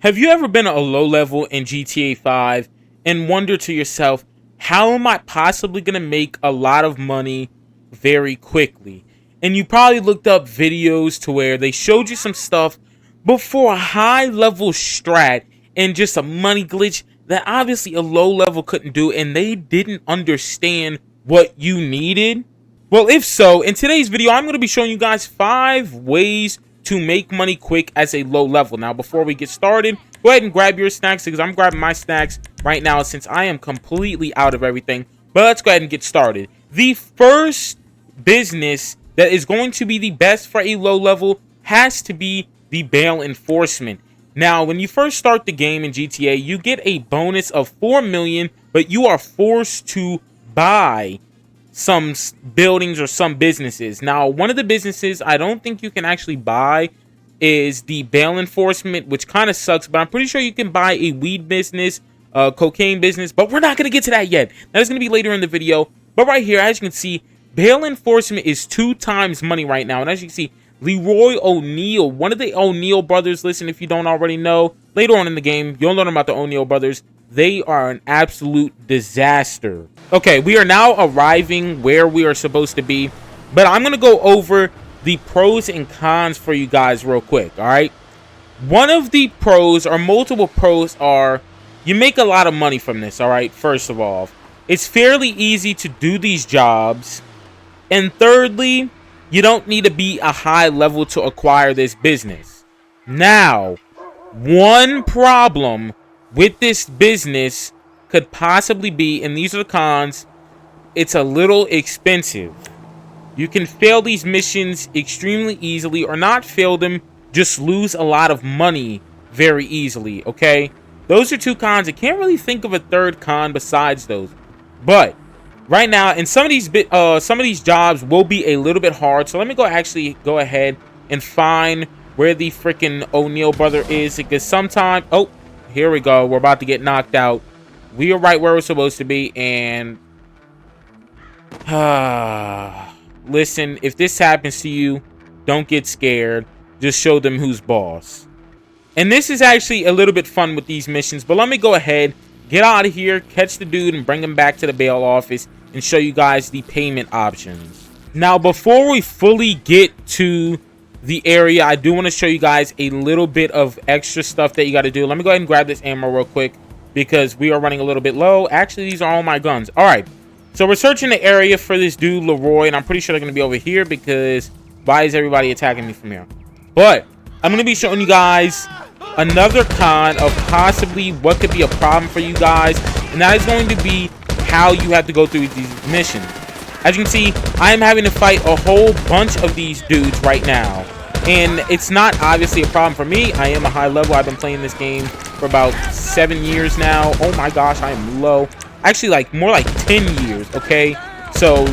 Have you ever been at a low level in GTA 5 and wonder to yourself, how am I possibly going to make a lot of money very quickly? And you probably looked up videos to where they showed you some stuff before a high level strat and just a money glitch that obviously a low level couldn't do, and they didn't understand what you needed. Well, if so, in today's video, I'm going to be showing you guys 5 ways to make money quick as a low level. Now, before we get started, go ahead and grab your snacks because I'm grabbing my snacks right now since I am completely out of everything. But let's go ahead and get started. The first business that is going to be the best for a low level has to be the bail enforcement. Now, when you first start the game in GTA, you get a bonus of 4 million, but you are forced to buy some buildings or some businesses. Now, one of the businesses I don't think you can actually buy is the bail enforcement, which kind of sucks, but I'm pretty sure you can buy a weed business, cocaine business, but we're not going to get to that yet. That is going to be later in the video. But right here, as you can see, bail enforcement is 2 times money right now. And as you can see, Leroy O'Neal, one of the O'Neal brothers, listen, if you don't already know, later on in the game, you'll learn about the O'Neal brothers. They are an absolute disaster. Okay, we are now arriving where we are supposed to be, but I'm going to go over the pros and cons for you guys real quick, all right? One of the pros, or multiple pros, are you make a lot of money from this, all right? First of all, it's fairly easy to do these jobs. And thirdly, you don't need to be a high level to acquire this business. Now, one problem with this business could possibly be, and these are the cons, it's a little expensive. You can fail these missions extremely easily, or not fail them, just lose a lot of money very easily, okay? Those are 2 cons. I can't really think of a third con besides those. But right now, and some of these jobs will be a little bit hard, so let me go ahead and find where the freaking O'Neal brother is, because sometimes, oh, here we go. We're about to get knocked out. We are right where we're supposed to be, and listen, if this happens to you, don't get scared. Just show them who's boss. And this is actually a little bit fun with these missions, but let me go ahead, get out of here, catch the dude, and bring him back to the bail office and show you guys the payment options. Now, before we fully get to the area, I do want to show you guys a little bit of extra stuff that you got to do. Let me go ahead and grab this ammo real quick because we are running a little bit low. Actually, these are all my guns. All right, so we're searching the area for this dude Leroy, and I'm pretty sure they're going to be over here because why is everybody attacking me from here? But I'm going to be showing you guys another con of possibly what could be a problem for you guys, and that is going to be how you have to go through these missions. As you can see, I am having to fight a whole bunch of these dudes right now. And it's not obviously a problem for me. I am a high level. I've been playing this game for about 7 years now. Oh my gosh, I am low. Actually, like more like 10 years, okay? So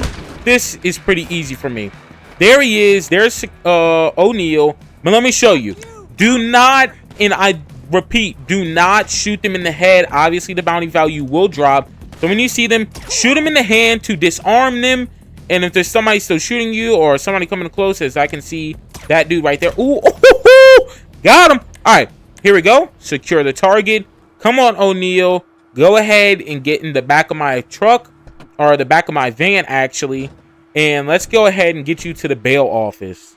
this is pretty easy for me. There he is. There's O'Neal. But let me show you. Do not, and I repeat, do not shoot them in the head. Obviously, the bounty value will drop. So when you see them, shoot them in the hand to disarm them. And if there's somebody still shooting you or somebody coming close, as I can see that dude right there. Ooh, got him. All right, here we go. Secure the target. Come on, O'Neal. Go ahead and get in the back of my truck, or the back of my van, actually. And let's go ahead and get you to the bail office.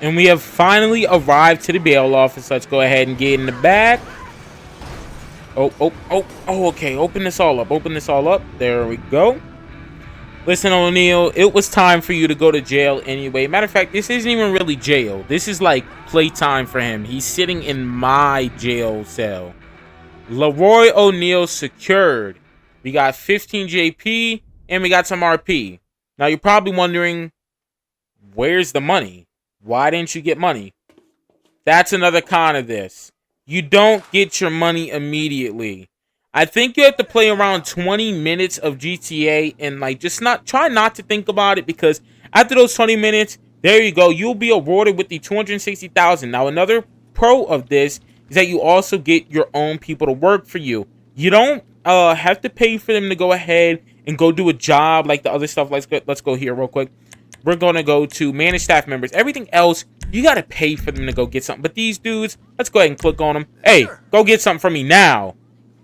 And we have finally arrived to the bail office. Let's go ahead and get in the back. Oh, okay. Open this all up. Open this all up. There we go. Listen, O'Neal, it was time for you to go to jail anyway. Matter of fact, this isn't even really jail. This is like playtime for him. He's sitting in my jail cell. Leroy O'Neal secured. We got 15 JP and we got some RP. Now, you're probably wondering, where's the money? Why didn't you get money? That's another con of this. You don't get your money immediately. I think you have to play around 20 minutes of GTA and like just try not to think about it, because after those 20 minutes, there you go, you'll be awarded with the 260,000. Now, another pro of this is that you also get your own people to work for you. You don't have to pay for them to go ahead and go do a job like the other stuff. Let's go here real quick. We're going to go to manage staff members. Everything else you got to pay for them to go get something. But these dudes, let's go ahead and click on them. Hey, go get something for me now.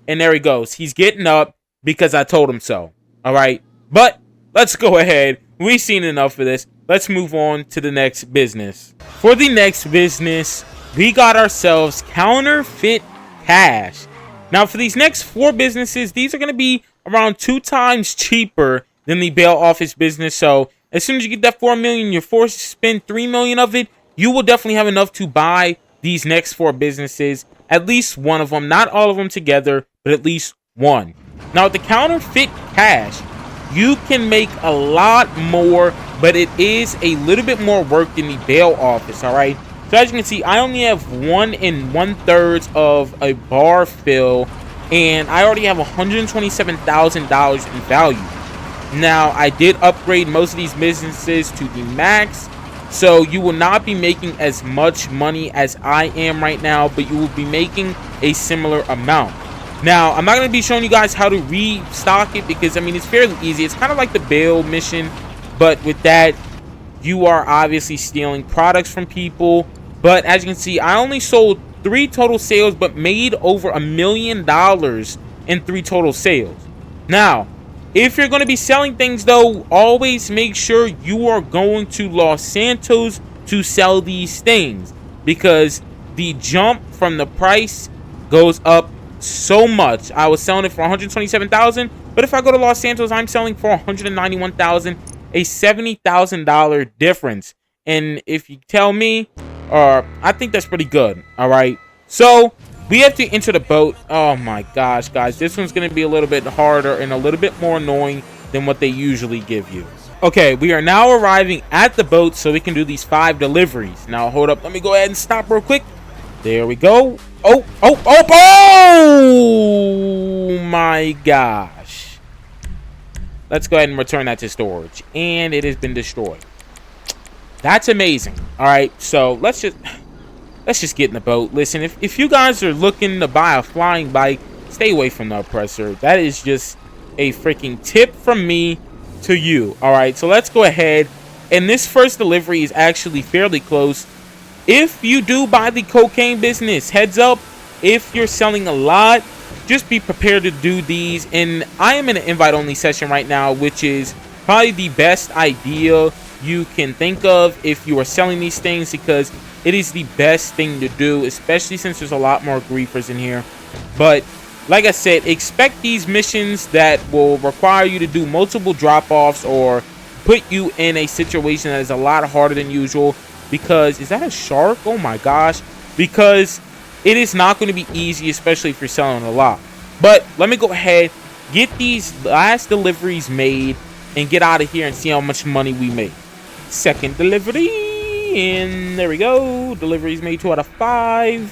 And there he goes. He's getting up because I told him so. All right. But let's go ahead. We've seen enough of this. Let's move on to the next business. For the next business, we got ourselves counterfeit cash. Now, for these next 4 businesses, these are going to be around 2 times cheaper than the bail office business. So as soon as you get that 4 million, you're forced to spend 3 million of it. You will definitely have enough to buy these next 4 businesses. At least one of them, not all of them together, but at least one. Now, with the counterfeit cash, you can make a lot more, but it is a little bit more work than the bail office, all right? So as you can see, I only have 1 1/3 of a bar fill, and I already have $127,000 in value. Now, I did upgrade most of these businesses to the max, so you will not be making as much money as I am right now, but you will be making a similar amount. Now, I'm not going to be showing you guys how to restock it because, I mean, it's fairly easy. It's kind of like the bail mission, but with that, you are obviously stealing products from people. But as you can see, I only sold 3 total sales, but made over $1 million in 3 total sales. Now, if you're going to be selling things, though, always make sure you are going to Los Santos to sell these things, because the jump from the price goes up so much. I was selling it for $127,000, but if I go to Los Santos, I'm selling for $191,000, a $70,000 difference. And if you tell me, I think that's pretty good. All right, so we have to enter the boat. Oh my gosh, guys, this one's going to be a little bit harder and a little bit more annoying than what they usually give you. Okay, we are now arriving at the boat so we can do these 5 deliveries. Now, hold up. Let me go ahead and stop real quick. There we go. Oh my gosh. Let's go ahead and return that to storage. And it has been destroyed. That's amazing. All right, so let's just get in the boat. Listen, if you guys are looking to buy a flying bike, stay away from the oppressor. That is just a freaking tip from me to you. All right, so let's go ahead. And this first delivery is actually fairly close. If you do buy the cocaine business, heads up, if you're selling a lot, just be prepared to do these. And I am in an invite-only session right now, which is probably the best idea you can think of if you are selling these things, because it is the best thing to do, especially since there's a lot more griefers in here. But like I said, expect these missions that will require you to do multiple drop-offs or put you in a situation that is a lot harder than usual. Because, is that a shark? Oh my gosh. Because it is not going to be easy, especially if you're selling a lot. But let me go ahead, get these last deliveries made, and get out of here and see how much money we made. Second delivery, and there we go. Deliveries made 2 out of 5.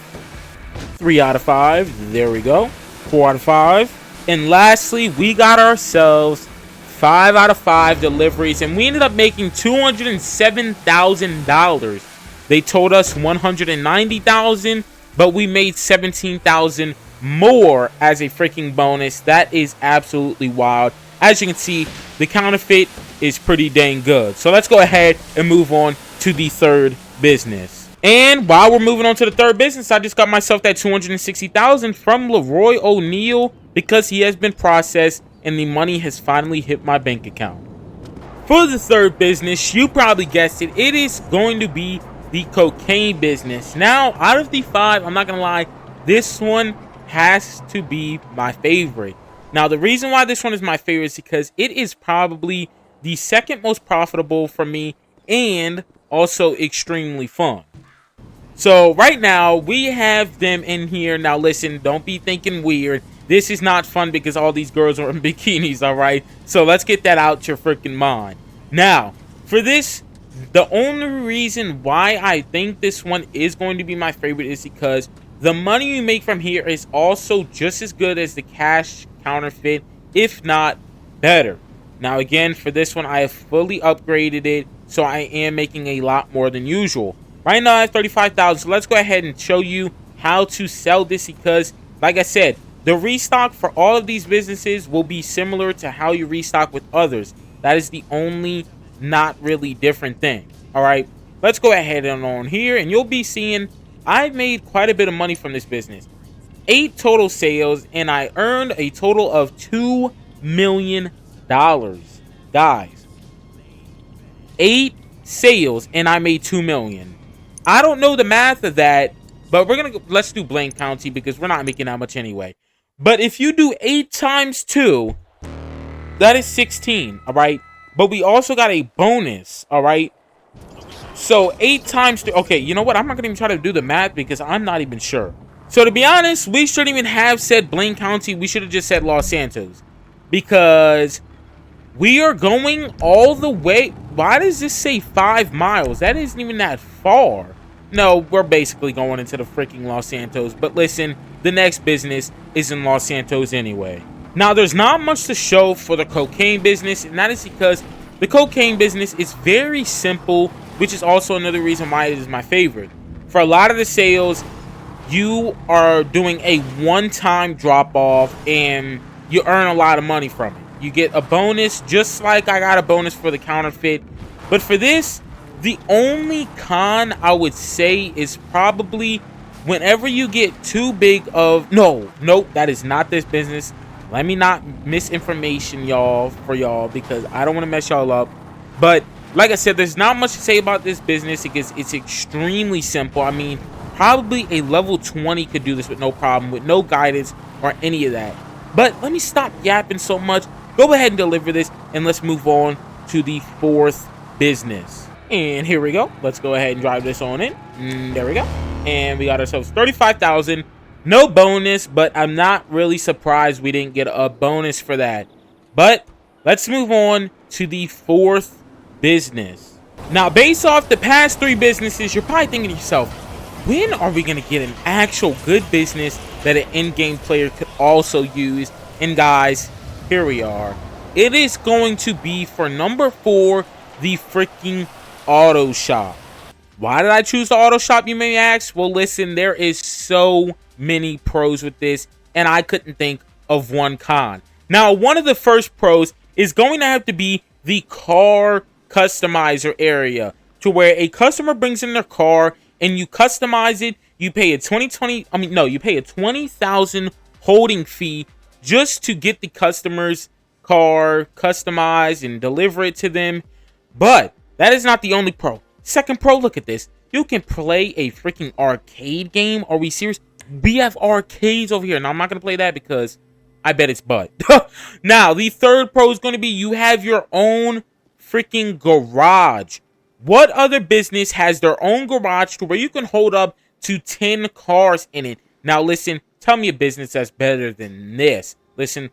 3 out of 5. There we go. 4 out of 5. And lastly, we got ourselves 5 out of 5 deliveries, and we ended up making $207,000. They told us $190,000, but we made $17,000 more as a freaking bonus. That is absolutely wild. As you can see, the counterfeit is pretty dang good. So let's go ahead and move on to the third business. And while we're moving on to the third business, I just got myself that $260,000 from Leroy O'Neal because he has been processed and the money has finally hit my bank account. For the third business, you probably guessed it, it is going to be the cocaine business. Now, out of the 5, I'm not gonna lie, this one has to be my favorite. Now, the reason why this one is my favorite is because it is probably the second most profitable for me and also extremely fun. So right now we have them in here. Now listen, don't be thinking weird. This is not fun because all these girls are in bikinis, all right? So let's get that out your freaking mind. Now, for this, the only reason why I think this one is going to be my favorite is because the money you make from here is also just as good as the cash counterfeit, if not better. Now again, for this one, I have fully upgraded it, so I am making a lot more than usual. Right now I have 35,000, so let's go ahead and show you how to sell this because, like I said, the restock for all of these businesses will be similar to how you restock with others. That is the only not really different thing. All right. let's go ahead and on here, and you'll be seeing I've made quite a bit of money from this business. 8 total sales, and I earned a total of $2 million. Guys, 8 sales, and I made $2 million. I don't know the math of that, but let's do Blaine County because we're not making that much anyway. But if you do 8 times 2, that is 16, all right? But we also got a bonus, all right? So 8 times 2. Okay, you know what? I'm not going to even try to do the math because I'm not even sure. So to be honest, we shouldn't even have said Blaine County. We should have just said Los Santos. Because we are going all the way. Why does this say 5 miles? That isn't even that far. No, we're basically going into the freaking Los Santos. But listen, the next business is in Los Santos anyway. Now, there's not much to show for the cocaine business, and that is because the cocaine business is very simple, which is also another reason why it is my favorite. For a lot of the sales, you are doing a one-time drop-off, and you earn a lot of money from it. You get a bonus, just like I got a bonus for the counterfeit. But for this, the only con I would say is probably whenever you get too big of... Nope, that is not this business. Let me not misinformation y'all because I don't want to mess y'all up. But like I said, there's not much to say about this business because it's extremely simple. I mean, probably a level 20 could do this with no problem, with no guidance or any of that. But let me stop yapping so much. Go ahead and deliver this, and let's move on to the 4th business. And here we go. Let's go ahead and drive this on in. There we go. And we got ourselves 35,000. No bonus, but I'm not really surprised we didn't get a bonus for that. But let's move on to the 4th business. Now, based off the past 3 businesses, you're probably thinking to yourself, when are we going to get an actual good business that an in-game player could also use? And guys, here we are. It is going to be for number 4, the freaking auto shop. Why did I choose the auto shop, you may ask? Well, listen, there is so many pros with this, and I couldn't think of one con. Now, one of the first pros is going to have to be the car customizer area, to where a customer brings in their car and you customize it. You pay a you pay a 20,000 holding fee just to get the customer's car customized and deliver it to them. But that is not the only pro. Second pro, look at this. You can play a freaking arcade game. Are we serious? We have arcades over here. Now, I'm not going to play that because I bet it's butt. Now, the third pro is going to be you have your own freaking garage. What other business has their own garage to where you can hold up to 10 cars in it? Now, listen, tell me a business that's better than this. Listen,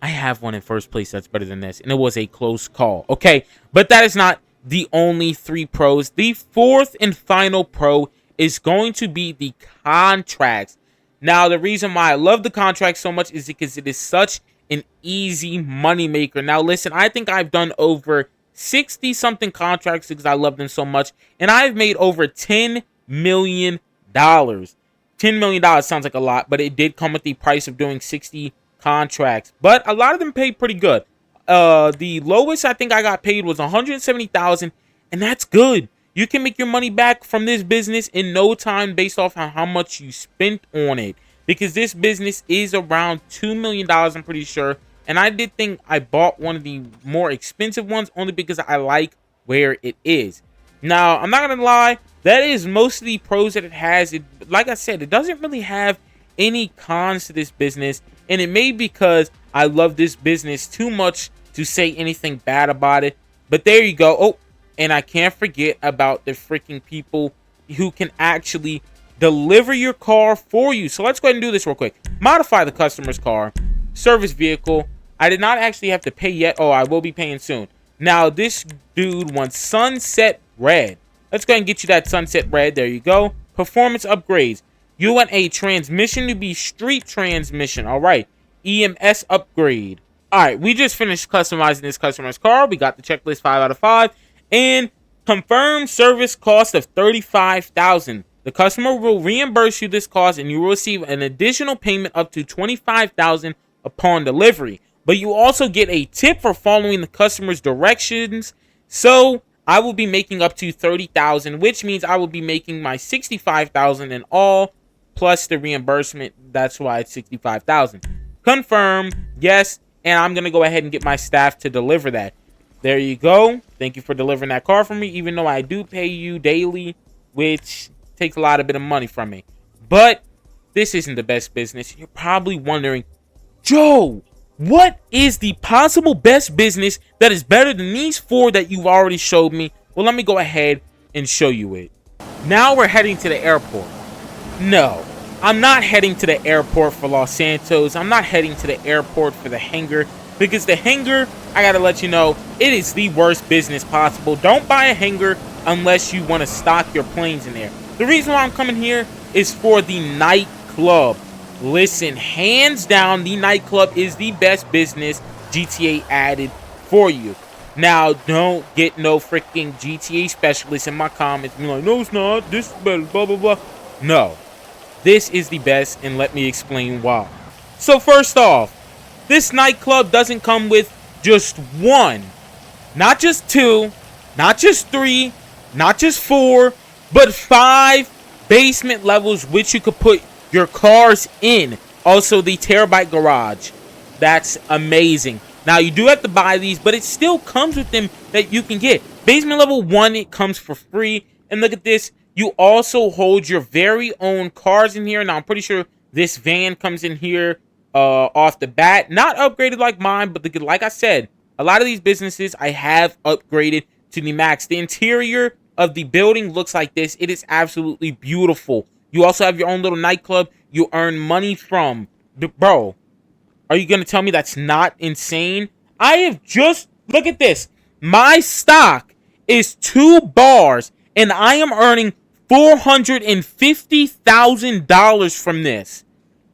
I have one in first place that's better than this, and it was a close call, okay? But that is not the only 3 pros. The 4th and final pro is going to be the contracts. Now, the reason why I love the contracts so much is because it is such an easy money maker. Now, listen, I think I've done over 60-something contracts because I love them so much, and I've made over $10 million. $10 million sounds like a lot, but it did come with the price of doing 60 contracts. But a lot of them paid pretty good. The lowest I think I got paid was $170,000, and that's good. You can make your money back from this business in no time based off on how much you spent on it. Because this business is around $2 million, I'm pretty sure. And I did think I bought one of the more expensive ones only because I like where it is. Now, I'm not going to lie. That is most of the pros that it has. Like I said, it doesn't really have any cons to this business. And it may be because I love this business too much to say anything bad about it. But there you go. Oh, and I can't forget about the freaking people who can actually deliver your car for you. So let's go ahead and do this real quick. Modify the customer's car. Service vehicle. I did not actually have to pay yet. Oh, I will be paying soon. Now, this dude wants sunset red. Let's go ahead and get you that sunset red. There you go. Performance upgrades. You want a transmission to be street transmission. All right. EMS upgrade. All right. We just finished customizing this customer's car. We got the checklist 5 out of 5. And confirmed service cost of $35,000. The customer will reimburse you this cost, and you will receive an additional payment up to $25,000 upon delivery. But you also get a tip for following the customer's directions. So I will be making up to 30,000, which means I will be making my 65,000 in all plus the reimbursement. That's why it's 65,000. Confirm, yes, and I'm gonna go ahead and get my staff to deliver that. There you go. Thank you for delivering that car for me, even though I do pay you daily, which takes a lot of bit of money from me. But this isn't the best business. You're probably wondering, Joe, what is the possible best business that is better than these four that you've already showed me? Well, let me go ahead and show you it. Now we're heading to the airport. No, I'm not heading to the airport for Los Santos. I'm not heading to the airport for the hangar, because the hangar, I gotta let you know, it is the worst business possible. Don't buy a hangar unless you want to stock your planes in there. The reason why I'm coming here is for the nightclub. Listen, hands down, the nightclub is the best business GTA added for you. Now, don't get no freaking GTA specialist in my comments being like, no, it's not, this is better, blah, blah, blah. No, this is the best, and let me explain why. So first off, this nightclub doesn't come with just one, not just two, not just three, not just four, but 5 basement levels which you could put your cars in. Also, the terabyte garage. That's amazing. Now, you do have to buy these, but it still comes with them that you can get. Basement level 1, it comes for free. And look at this. You also hold your very own cars in here. Now, I'm pretty sure this van comes in here off the bat. Not upgraded like mine, but like I said, a lot of these businesses I have upgraded to the max. The interior of the building looks like this. It is absolutely beautiful. You also have your own little nightclub you earn money from. Bro, are you going to tell me that's not insane? I have just, look at this. My stock is 2 bars, and I am earning $450,000 from this.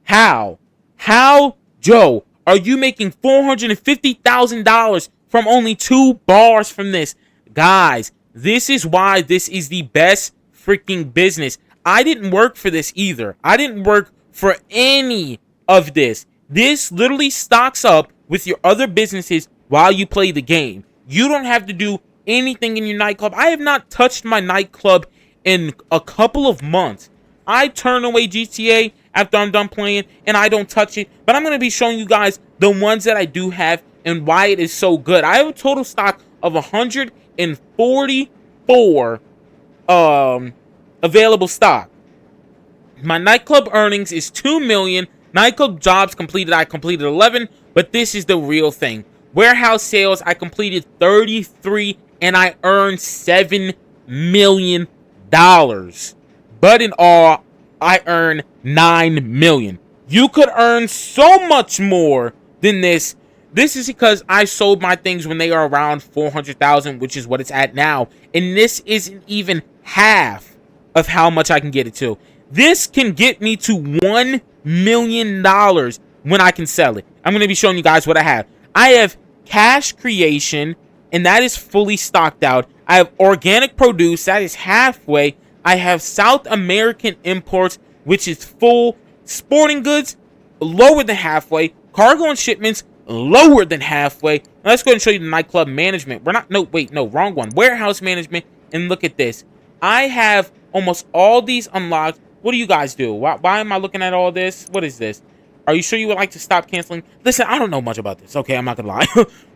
How? How, Joe, are you making $450,000 from only 2 bars from this? Guys, this is why this is the best freaking business. I didn't work for this either. I didn't work for any of this. This literally stocks up with your other businesses while you play the game. You don't have to do anything in your nightclub. I have not touched my nightclub in a couple of months. I turn away GTA after I'm done playing, and I don't touch it. But I'm going to be showing you guys the ones that I do have and why it is so good. I have a total stock of 144 available stock. My nightclub earnings is 2 million. Nightclub jobs completed, I completed 11, but this is the real thing. Warehouse sales, I completed 33, and I earned $7 million. But in all, I earned 9 million. You could earn so much more than this. This is because I sold my things when they are around 400,000, which is what it's at now. And this isn't even half of how much I can get it to. This can get me to $1 million when I can sell it. I'm going to be showing you guys what I have. I have cash creation, and that is fully stocked out. I have organic produce, that is halfway. I have South American imports, which is full. Sporting goods, lower than halfway. Cargo and shipments, lower than halfway. Now let's go ahead and show you the nightclub management. Wrong one. Warehouse management, and look at this. I have almost all these unlocked. What do you guys do? Why am I looking at all this? What is this? Are you sure you would like to stop canceling? Listen, I don't know much about this. Okay, I'm not gonna lie.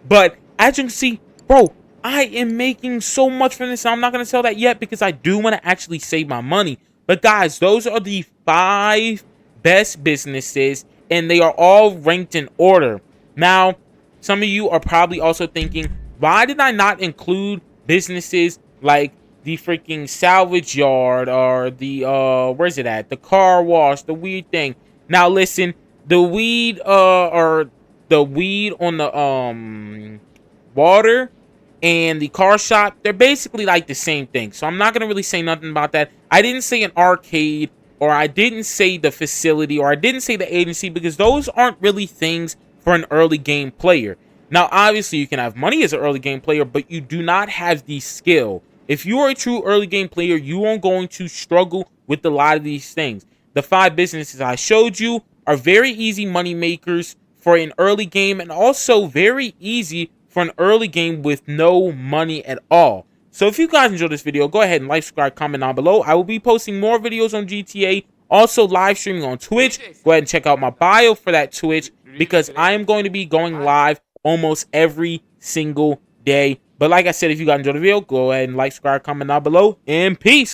But as you can see, bro, I am making so much from this. I'm not gonna sell that yet because I do want to actually save my money. But guys, those are the 5 best businesses, and they are all ranked in order. Now, some of you are probably also thinking, why did I not include businesses like the freaking salvage yard or the where's it at, the car wash, the weed thing? Now listen, the weed or the weed on the water and the car shop, they're basically like the same thing, so I'm not gonna really say nothing about that. I didn't say an arcade, or I didn't say the facility, or I didn't say the agency, because those aren't really things for an early game player. Now obviously you can have money as an early game player, but you do not have the skill. If you are a true early game player, you are going to struggle with a lot of these things. The 5 businesses I showed you are very easy money makers for an early game, and also very easy for an early game with no money at all. So if you guys enjoyed this video, go ahead and like, subscribe, comment down below. I will be posting more videos on GTA, also live streaming on Twitch. Go ahead and check out my bio for that Twitch, because I am going to be going live almost every single day. But like I said, if you guys enjoyed the video, go ahead and like, subscribe, comment down below, and peace.